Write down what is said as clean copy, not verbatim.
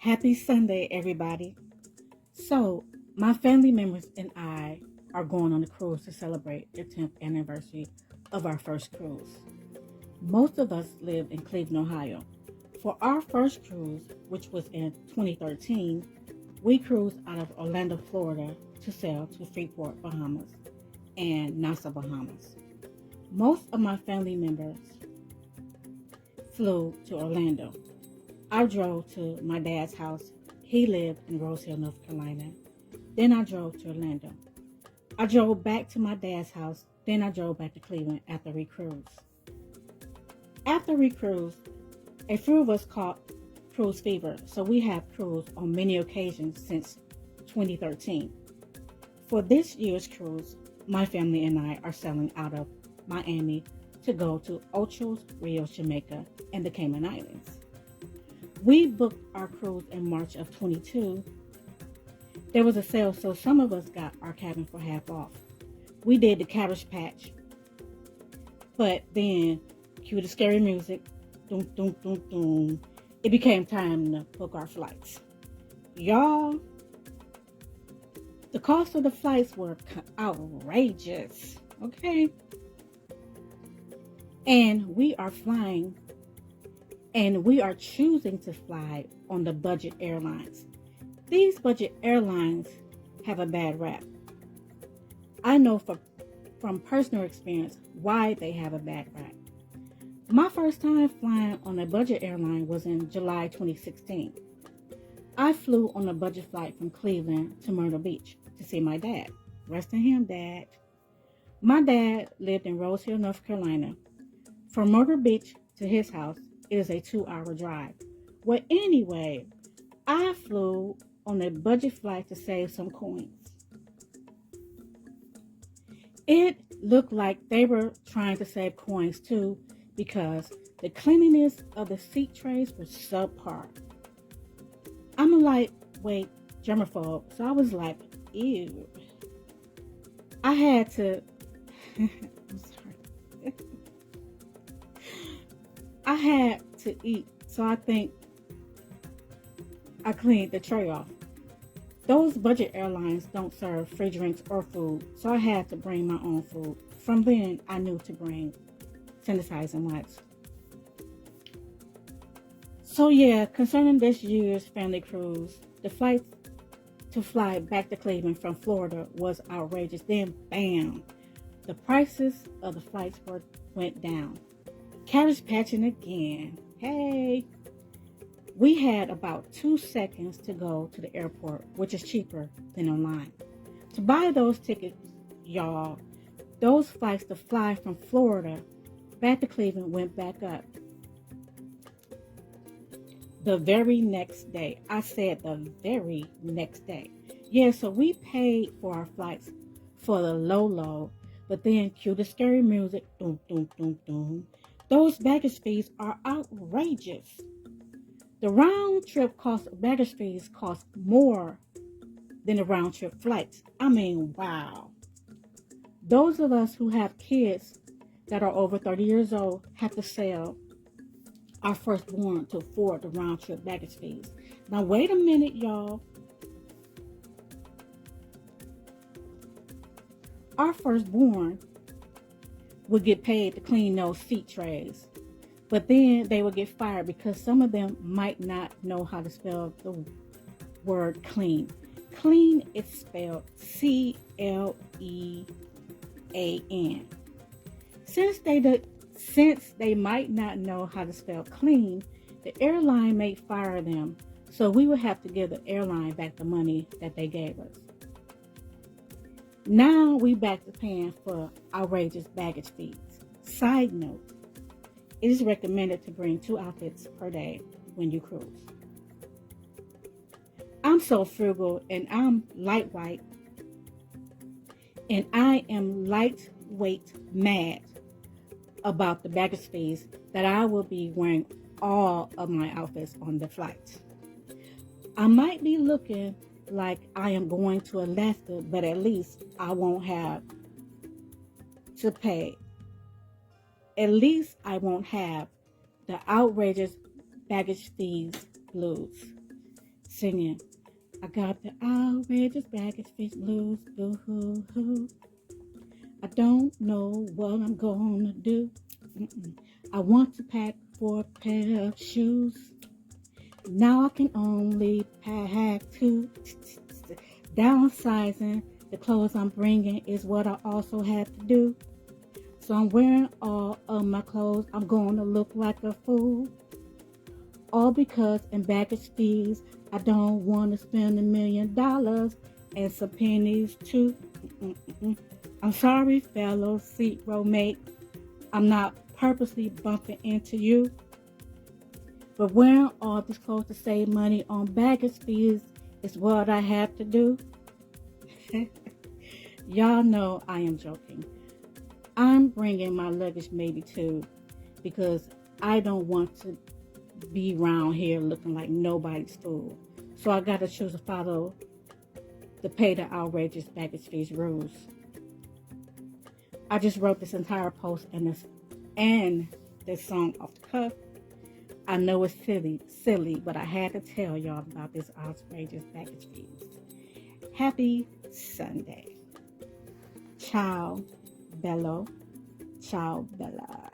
Happy Sunday, everybody. So, my family members and I are going on a cruise to celebrate the 10th anniversary of our first cruise. Most of us live in Cleveland, Ohio. For our first cruise, which was in 2013, we cruised out of Orlando, Florida to sail to Freeport, Bahamas and Nassau, Bahamas. Most of my family members flew to Orlando. I drove to my dad's house. He lived in Rose Hill, North Carolina. Then I drove to Orlando. I drove back to my dad's house. Then I drove back to Cleveland after we cruised. After we cruised, a few of us caught cruise fever, so we have cruised on many occasions since 2013. For this year's cruise, my family and I are sailing out of Miami to go to Ochos Rios, Jamaica, and the Cayman Islands. We booked our cruise in March of 22. There was a sale, so some of us got our cabin for half off. We did the Cabbage Patch, but then cue the scary music, doom, doom, doom, doom. It became time to book our flights. Y'all, the cost of the flights were outrageous, okay? And we are flying, and we are choosing to fly on the budget airlines. These budget airlines have a bad rap. I know from personal experience why they have a bad rap. My first time flying on a budget airline was in July 2016. I flew on a budget flight from Cleveland to Myrtle Beach to see my dad. Rest in him, Dad. My dad lived in Rose Hill, North Carolina. From Myrtle Beach to his house, it is a 2-hour drive. Well, anyway, I flew on a budget flight to save some coins. It looked like they were trying to save coins too, because the cleanliness of the seat trays was subpar. I'm a lightweight germaphobe, so I was like, ew. I had to, I'm sorry. I had to eat, so I think I cleaned the tray off. Those budget airlines don't serve free drinks or food, so I had to bring my own food. From then, I knew to bring sanitizing wipes. So yeah, concerning this year's family cruise, the flight to fly back to Cleveland from Florida was outrageous. Then bam, the prices of the flights went down. Cabbage patching again. Hey, we had about 2 seconds to go to the airport, which is cheaper than online. To buy those tickets, y'all, those flights to fly from Florida back to Cleveland went back up. The very next day. I said the very next day. Yeah, so we paid for our flights for the low, but then cue the scary music, doom, doom, doom, doom. Those baggage fees are outrageous. The round trip baggage fees cost more than the round trip flights. I mean, wow. Those of us who have kids that are over 30 years old have to sell our firstborn to afford the round trip baggage fees. Now, wait a minute, y'all. Our firstborn would get paid to clean those seat trays, but then they would get fired because some of them might not know how to spell the word clean. Clean is spelled C-L-E-A-N. Since they might not know how to spell clean, the airline may fire them, so we would have to give the airline back the money that they gave us. Now we back to paying for outrageous baggage fees. Side note, it is recommended to bring 2 outfits per day when you cruise. I'm so frugal and I'm lightweight, and I am lightweight mad about the baggage fees that I will be wearing all of my outfits on the flight. I might be looking like I am going to Alaska, but at least I won't have to pay. At least I won't have the outrageous baggage fees blues. singing, I got the outrageous baggage fees blues, boo hoo hoo. I don't know what I'm gonna do. I want to pack 4 pair of shoes. Now I can only pack 2. Downsizing the clothes I'm bringing is what I also have to do. So I'm wearing all of my clothes. I'm going to look like a fool. All because in baggage fees, I don't want to spend $1 million and some pennies too. I'm sorry, fellow seat row mate. I'm not purposely bumping into you. But wearing all this clothes to save money on baggage fees is what I have to do. Y'all know I am joking. I'm bringing my luggage maybe too, because I don't want to be around here looking like nobody's fool. So I got to choose to follow the pay the outrageous baggage fees rules. I just wrote this entire post and this song off the cuff. I know it's silly, but I had to tell y'all about this outrageous baggage fees. Happy Sunday. Ciao, bello. Ciao, bella.